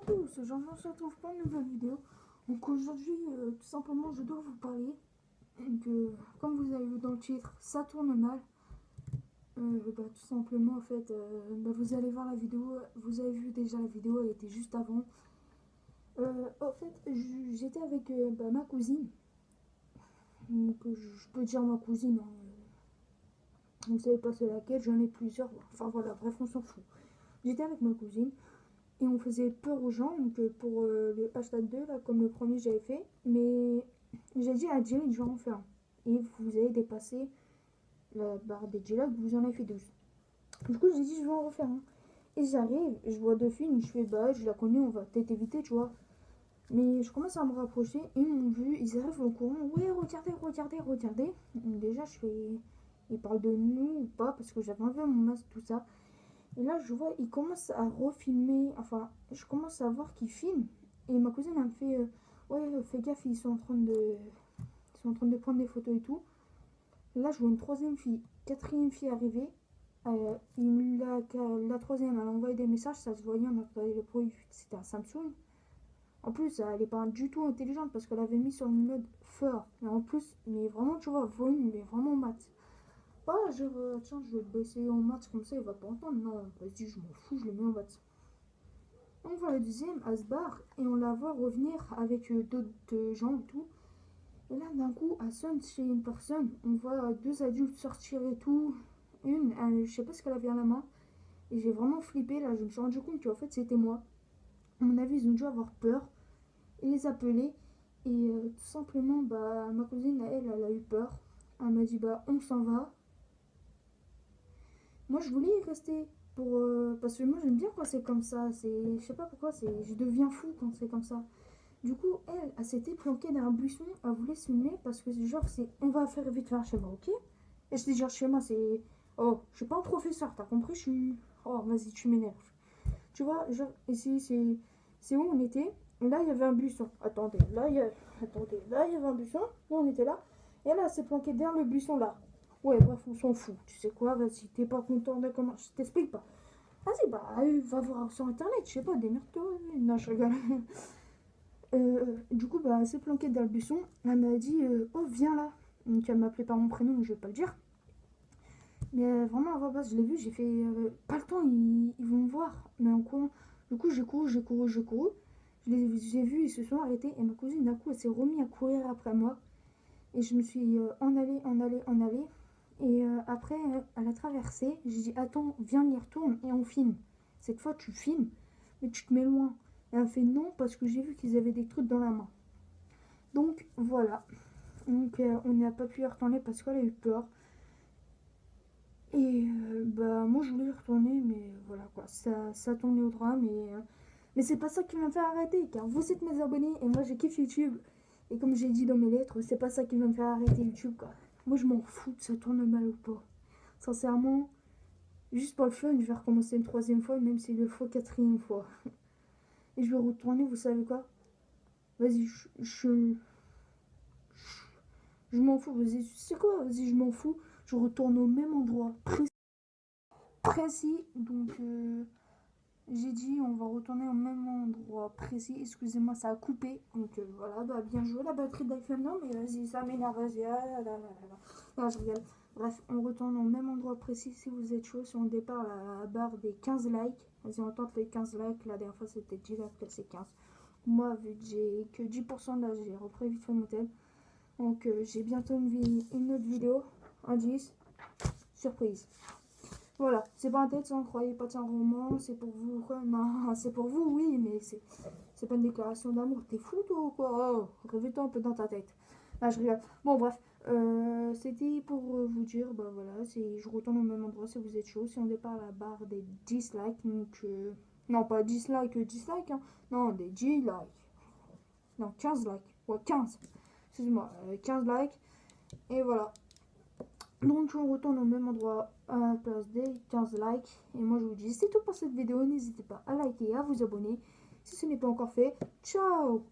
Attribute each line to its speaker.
Speaker 1: tous, j'en se retrouve pour une nouvelle vidéo. Donc aujourd'hui, tout simplement, je dois vous parler que, comme vous avez vu dans le titre, ça tourne mal. Tout simplement, en fait, vous allez voir la vidéo, vous avez vu déjà la vidéo, elle était juste avant. En fait, j'étais avec ma cousine. Donc je peux dire ma cousine, hein. Vous savez pas c'est laquelle, j'en ai plusieurs. Enfin voilà, bref, on s'en fout. J'étais avec ma cousine. Et on faisait peur aux gens, donc pour le hashtag 2, là, comme le premier j'avais fait. Mais j'ai dit à Jay, je vais en faire un. Et vous avez dépassé la barre des J-Log, vous en avez fait 12. Du coup, j'ai dit, je vais en refaire un. Et j'arrive, je vois deux filles, je fais, bah, je la connais, on va peut-être éviter, tu vois. Mais je commence à me rapprocher, ils m'ont vu, ils arrivent au courant, ouais, regardez, regardez, regardez. Donc déjà, je fais, ils parlent de nous ou pas, parce que j'avais enlevé mon masque, tout ça. Et là, je vois, il commence à refilmer. Enfin, je commence à voir qu'il filme. Et ma cousine, elle me fait ouais, fais gaffe, ils sont en train de prendre des photos et tout. Et là, je vois une troisième fille, quatrième fille arriver. La troisième, elle a envoyé des messages, ça se voyait, on entendait le bruit. C'était un Samsung. En plus, elle n'est pas du tout intelligente parce qu'elle avait mis sur le mode fort. Et en plus, mais vraiment, tu vois, volume, mais vraiment mat. Pas genre, tiens, je vais le baisser en maths comme ça, il va pas entendre. Non, vas-y, je m'en fous, je le mets en maths. On voit la deuxième, elle se barre et on la voit revenir avec d'autres gens et tout. Et là, d'un coup, elle sonne chez une personne. On voit deux adultes sortir et tout. Je sais pas ce qu'elle avait à la main. Et j'ai vraiment flippé. Là, je me suis rendu compte qu'en fait, c'était moi. À mon avis, ils ont dû avoir peur. Et les appeler. Et tout simplement, bah, ma cousine, elle a eu peur. Elle m'a dit, bah, on s'en va. Moi, je voulais y rester pour parce que moi j'aime bien quand c'est comme ça. C'est, je sais pas pourquoi, c'est, je deviens fou quand c'est comme ça. Du coup, elle s'était planquée dans un buisson, elle voulait se filmer parce que genre c'est, on va faire vite faire chez moi, ok? Et je dis genre chez moi c'est, oh, je suis pas un professeur, t'as compris? Je suis, oh vas-y, tu m'énerves. Tu vois, genre ici c'est où on était. Là il y avait un buisson. Attendez, là il y avait un buisson. Là on était là. Et là elle s'est planquée derrière le buisson là. Ouais, bref, on s'en fout. Tu sais quoi, vas-y, t'es pas content de comment. Je t'explique pas. Vas-y, bah, va voir sur internet, je sais pas, démerde-toi. Non, je rigole. Du coup, bah, elle s'est planquée dans le buisson. Elle m'a dit, oh, viens là. Donc, elle m'a appelé par mon prénom, je vais pas le dire. Mais vraiment, à la base, je l'ai vu, j'ai fait, pas le temps, ils vont me voir. Mais en courant. Du coup, j'ai couru. J'ai vu, ils se sont arrêtés. Et ma cousine, d'un coup, elle s'est remise à courir après moi. Et je me suis en allée. Et après, elle a traversé. J'ai dit, attends, viens, on y retourne et on filme. Cette fois, tu filmes, mais tu te mets loin. Et elle a fait non, parce que j'ai vu qu'ils avaient des trucs dans la main. Donc, voilà. Donc, on n'a pas pu y retourner parce qu'elle a eu peur. Et bah, moi, je voulais y retourner, mais voilà quoi. Ça tournait au drame. Mais c'est pas ça qui va me faire arrêter, car vous êtes mes abonnés et moi, j'ai kiffé YouTube. Et comme j'ai dit dans mes lettres, c'est pas ça qui va me faire arrêter YouTube, quoi. Moi, je m'en fous que ça tourne mal ou pas. Sincèrement, juste pour le fun, je vais recommencer une troisième fois, même si le faut quatrième fois. Et je vais retourner, vous savez quoi? Vas-y, je m'en fous. Vas-y, c'est quoi? Vas-y, je m'en fous. Je retourne au même endroit précis. Donc, j'ai dit, on va retourner au même endroit précis. Excusez-moi, ça a coupé. Donc, voilà, bah, bien joué. La batterie d'iPhone, non, mais vas-y, ça m'énerve. Vas-y, ah là là là là. Non, je rigole. Bref, on retourne au même endroit précis si vous êtes chaud. Si on départ à la barre des 15 likes, vas-y, on tente les 15 likes. La dernière fois, c'était 10 likes, là, c'est 15. Moi, vu que j'ai que 10% là, j'ai repris vite fait mon thème. Donc, j'ai bientôt une autre vidéo, un 10, surprise. Voilà, c'est pas un tête, ne croyez pas que c'est un roman, c'est pour vous, quoi. Non, c'est pour vous, oui, mais c'est pas une déclaration d'amour. T'es fou, toi, ou quoi? Oh, réveille-toi un peu dans ta tête. Ah, je rigole. Bon, bref, c'était pour vous dire, bah voilà, je retourne au même endroit si vous êtes chaud. Si on départ à la barre des dislikes, donc, non, pas dislike, hein. Non, des 10 likes. Non, 15 likes. Ouais, 15. Excuse-moi, 15 likes. Et voilà. Donc on retourne au même endroit à la place des 15 likes. Et moi je vous dis c'est tout pour cette vidéo. N'hésitez pas à liker et à vous abonner si ce n'est pas encore fait. Ciao!